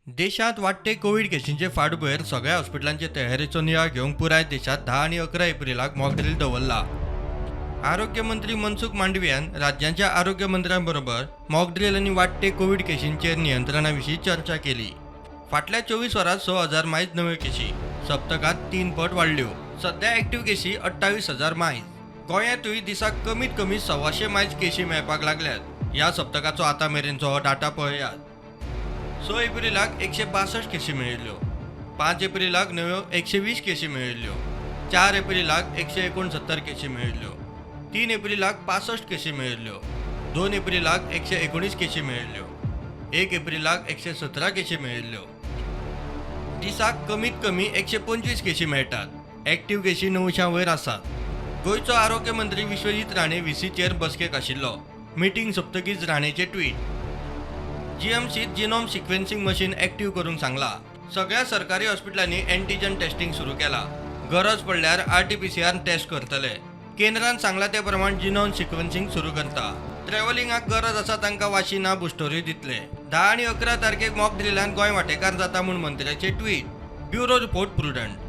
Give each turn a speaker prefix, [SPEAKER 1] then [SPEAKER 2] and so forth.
[SPEAKER 1] देशात वाडटे कोविड केसींचे फाटभुंयेर सगळ्या हॉस्पिटलांचे तयारेचो नियाळ घेवंक पुराय देशात 10 आनी 11 एप्रिलाक मॉक ड्रील दवरला। आरोग्य मंत्री मनसुख मांडवियान राज्यांच्या आरोग्य मंत्र्यांबरोबर मॉक ड्रील आनी वाडटे कोविड केसींचेर नियंत्रणाविशीं चर्चा केली। फाटल्या 24 वरांत 6,000 मायज नव्यो केसी, सप्तकात 3 पट वाडल्यो। सध्या एक्टिव्ह केसी 28,000 मायज। गोंयांतूय दिसाक कमीत कमी 1,600 मायज केसी मेळपाक लागल्यात। ह्या सप्तकाचो आतां मेरेनचो हो डाटा पळयात। 6 एप्रिलाक 162 केसी मेळिल्ल्यो, 5 एप्रिलाक नव्यो 120 केसी मेळिल्ल्यो, 4 एप्रिलाक 169 केसी मेळिल्ल्यो, 3 एप्रिलाक 65 केसी मेळिल्ल्यो, 2 एप्रिलाक 119 केसी मेळिल्ल्यो, 1 एप्रिलाक 117 केसी मेळिल्ल्यो। दिसाक कमीत कमी 125 केसी मेळटात। एक्टिव्ह केसी 900 वयर आसात। गोंयचो आरोग्य मंत्री विश्वजीत राणे व्हीसीचेर बसकेक आशिल्लो। मिटींग सोंपतकीच राणेचे ट्वीट। जीएमसीत जिनोम सिक्वेन्सिंग मशीन एक्टिव्ह करूंक सांगला। सगळ्या सरकारी हॉस्पिटलांनी एंटीजन टेस्टिंग सुरू केला। गरज पडल्यार आरटीपीसीआर टेस्ट करतले। केंद्रान सांगला ते प्रमाण जिनोम सिक्वेन्सिंग सुरू करता। ट्रॅव्हलिंगाक गरज आसा तांकां वाशिना बुस्टरूय दितले। 10 आनी 11 तारखेक मॉक ड्रिलान गोंय वांटेकार जाता म्हूण मंत्र्याचे ट्वीट। Bureau report prudent.